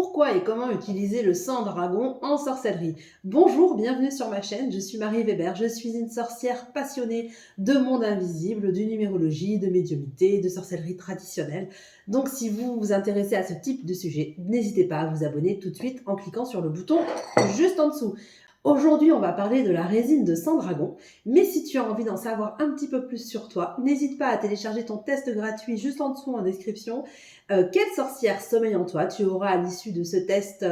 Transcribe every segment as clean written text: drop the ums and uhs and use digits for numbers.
Pourquoi et comment utiliser le sang dragon en sorcellerie? Bonjour, bienvenue sur ma chaîne, je suis Marie Weber, je suis une sorcière passionnée de monde invisible, de numérologie, de médiumnité, de sorcellerie traditionnelle. Donc si vous vous intéressez à ce type de sujet, n'hésitez pas à vous abonner tout de suite en cliquant sur le bouton juste en dessous. Aujourd'hui, on va parler de la résine de sang dragon, mais si tu as envie d'en savoir un petit peu plus sur toi, n'hésite pas à télécharger ton test gratuit juste en dessous en description. Quelle sorcière sommeille en toi? Tu auras à l'issue de ce test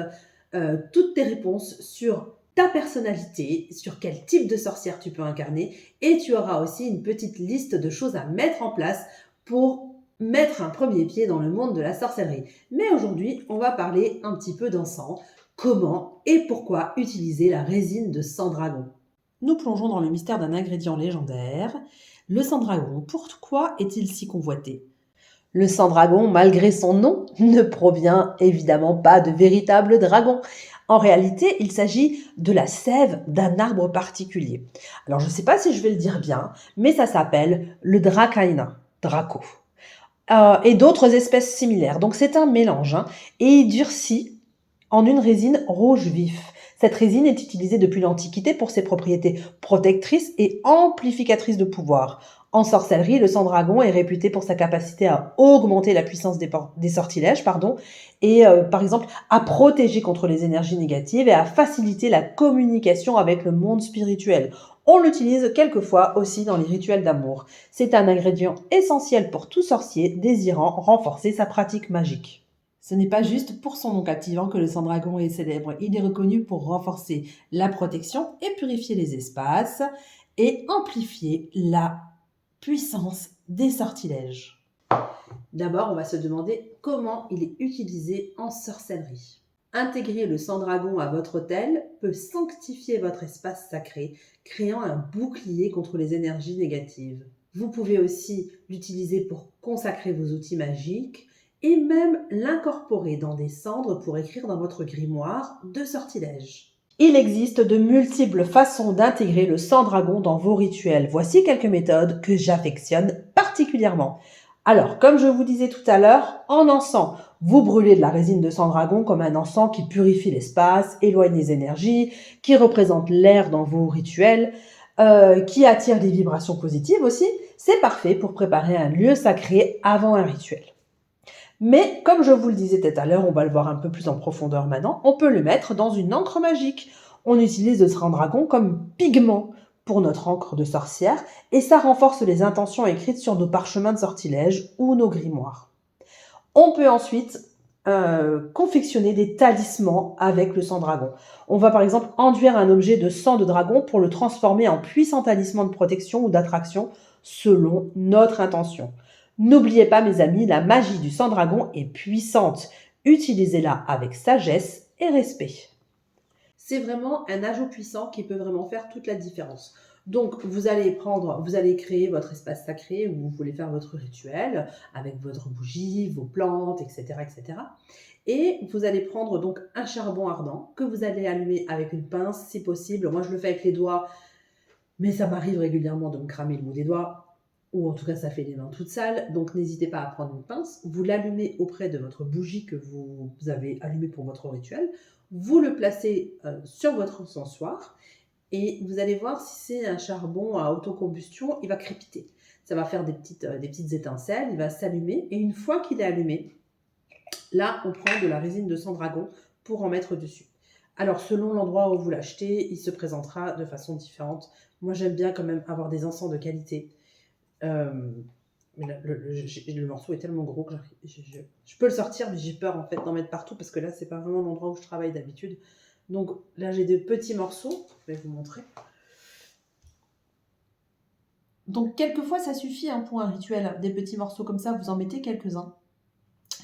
toutes tes réponses sur ta personnalité, sur quel type de sorcière tu peux incarner, et tu auras aussi une petite liste de choses à mettre en place pour mettre un premier pied dans le monde de la sorcellerie. Mais aujourd'hui, on va parler un petit peu d'encens. Comment et pourquoi utiliser la résine de sang dragon? Nous plongeons dans le mystère d'un ingrédient légendaire, le sang dragon. Pourquoi est-il si convoité? Le sang dragon, malgré son nom, ne provient évidemment pas de véritables dragons. En réalité, il s'agit de la sève d'un arbre particulier. Alors, je ne sais pas si je vais le dire bien, mais ça s'appelle le dracaena, draco, et d'autres espèces similaires. Donc, c'est un mélange, et il durcit en une résine rouge vif. Cette résine est utilisée depuis l'Antiquité pour ses propriétés protectrices et amplificatrices de pouvoir. En sorcellerie, le sang dragon est réputé pour sa capacité à augmenter la puissance des sortilèges, et par exemple à protéger contre les énergies négatives et à faciliter la communication avec le monde spirituel. On l'utilise quelquefois aussi dans les rituels d'amour. C'est un ingrédient essentiel pour tout sorcier désirant renforcer sa pratique magique. Ce n'est pas juste pour son nom captivant que le sang dragon est célèbre. Il est reconnu pour renforcer la protection et purifier les espaces et amplifier la puissance des sortilèges. D'abord, on va se demander comment il est utilisé en sorcellerie. Intégrer le sang dragon à votre hôtel peut sanctifier votre espace sacré, créant un bouclier contre les énergies négatives. Vous pouvez aussi l'utiliser pour consacrer vos outils magiques et même l'incorporer dans des cendres pour écrire dans votre grimoire de sortilèges. Il existe de multiples façons d'intégrer le sang dragon dans vos rituels. Voici quelques méthodes que j'affectionne particulièrement. Alors, comme je vous disais tout à l'heure, en encens, vous brûlez de la résine de sang dragon comme un encens qui purifie l'espace, éloigne les énergies, qui représente l'air dans vos rituels, qui attire des vibrations positives aussi. C'est parfait pour préparer un lieu sacré avant un rituel. Mais comme je vous le disais tout à l'heure, on va le voir un peu plus en profondeur maintenant, on peut le mettre dans une encre magique. On utilise le sang dragon comme pigment pour notre encre de sorcière et ça renforce les intentions écrites sur nos parchemins de sortilèges ou nos grimoires. On peut ensuite confectionner des talismans avec le sang dragon. On va par exemple enduire un objet de sang de dragon pour le transformer en puissant talisman de protection ou d'attraction selon notre intention. N'oubliez pas, mes amis, la magie du sang dragon est puissante. Utilisez-la avec sagesse et respect. C'est vraiment un ajout puissant qui peut vraiment faire toute la différence. Donc, vous allez créer votre espace sacré où vous voulez faire votre rituel avec votre bougie, vos plantes, etc., etc. Et vous allez prendre donc un charbon ardent que vous allez allumer avec une pince, si possible. Moi, je le fais avec les doigts, mais ça m'arrive régulièrement de me cramer le bout des doigts, ou en tout cas ça fait les mains toutes sales, donc n'hésitez pas à prendre une pince, vous l'allumez auprès de votre bougie que vous avez allumée pour votre rituel, vous le placez sur votre encensoir, et vous allez voir si c'est un charbon à autocombustion, il va crépiter. Ça va faire des petites étincelles, il va s'allumer, et une fois qu'il est allumé, là on prend de la résine de sang dragon pour en mettre dessus. Alors, selon l'endroit où vous l'achetez, il se présentera de façon différente. Moi, j'aime bien quand même avoir des encens de qualité. Mais le morceau est tellement gros que je peux le sortir, mais j'ai peur en fait d'en mettre partout parce que là, c'est pas vraiment l'endroit où je travaille d'habitude. Donc là, j'ai des petits morceaux. Je vais vous montrer. Donc, quelquefois, ça suffit pour un rituel. Des petits morceaux comme ça, vous en mettez quelques-uns.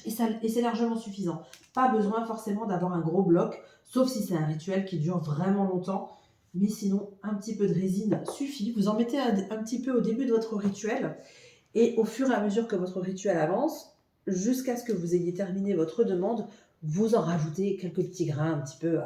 Et c'est largement suffisant. Pas besoin forcément d'avoir un gros bloc, sauf si c'est un rituel qui dure vraiment longtemps. Mais sinon, un petit peu de résine suffit. Vous en mettez un petit peu au début de votre rituel. Et au fur et à mesure que votre rituel avance, jusqu'à ce que vous ayez terminé votre demande, vous en rajoutez quelques petits grains un petit peu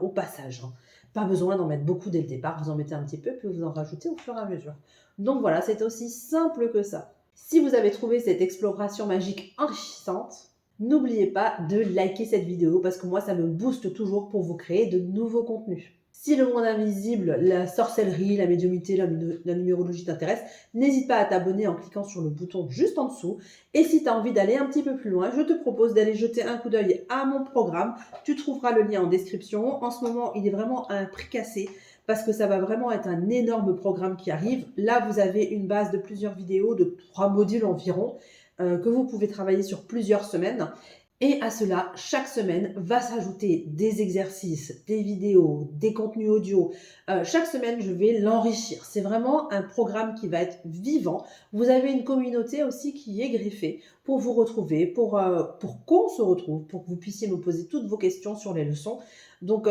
au passage. Pas besoin d'en mettre beaucoup dès le départ. Vous en mettez un petit peu, puis vous en rajoutez au fur et à mesure. Donc voilà, c'est aussi simple que ça. Si vous avez trouvé cette exploration magique enrichissante, n'oubliez pas de liker cette vidéo parce que moi, ça me booste toujours pour vous créer de nouveaux contenus. Si le monde invisible, la sorcellerie, la médiumnité, la numérologie t'intéresse, n'hésite pas à t'abonner en cliquant sur le bouton juste en dessous. Et si tu as envie d'aller un petit peu plus loin, je te propose d'aller jeter un coup d'œil à mon programme. Tu trouveras le lien en description. En ce moment, il est vraiment à un prix cassé parce que ça va vraiment être un énorme programme qui arrive. Là, vous avez une base de plusieurs vidéos, de 3 modules environ, que vous pouvez travailler sur plusieurs semaines. Et à cela, chaque semaine va s'ajouter des exercices, des vidéos, des contenus audio. Chaque semaine, je vais l'enrichir. C'est vraiment un programme qui va être vivant. Vous avez une communauté aussi qui est greffée pour vous retrouver, pour qu'on se retrouve, pour que vous puissiez me poser toutes vos questions sur les leçons. Donc,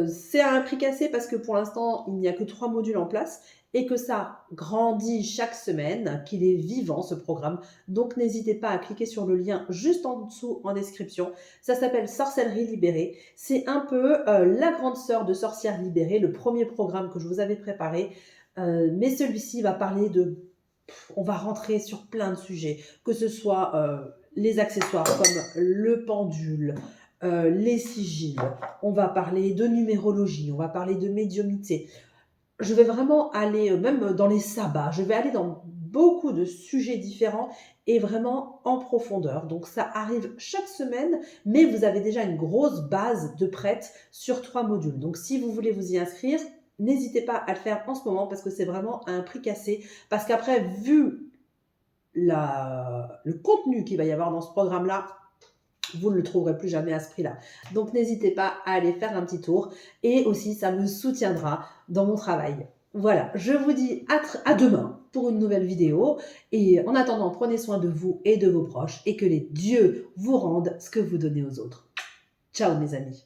c'est à un prix cassé parce que pour l'instant, il n'y a que 3 modules en place et que ça grandit chaque semaine, qu'il est vivant ce programme. Donc n'hésitez pas à cliquer sur le lien juste en dessous en description. Ça s'appelle Sorcellerie Libérée. C'est un peu la grande sœur de Sorcières Libérées, le premier programme que je vous avais préparé. Mais celui-ci va parler de... On va rentrer sur plein de sujets, que ce soit les accessoires comme le pendule, les sigils, on va parler de numérologie, on va parler de médiumnité. Je vais vraiment aller, même dans les sabbats, je vais aller dans beaucoup de sujets différents et vraiment en profondeur. Donc ça arrive chaque semaine, mais vous avez déjà une grosse base de prête sur 3 modules. Donc si vous voulez vous y inscrire, n'hésitez pas à le faire en ce moment parce que c'est vraiment à un prix cassé. Parce qu'après, vu le contenu qu'il va y avoir dans ce programme-là, vous ne le trouverez plus jamais à ce prix-là. Donc, n'hésitez pas à aller faire un petit tour. Et aussi, ça me soutiendra dans mon travail. Voilà, je vous dis à demain pour une nouvelle vidéo. Et en attendant, prenez soin de vous et de vos proches et que les dieux vous rendent ce que vous donnez aux autres. Ciao mes amis.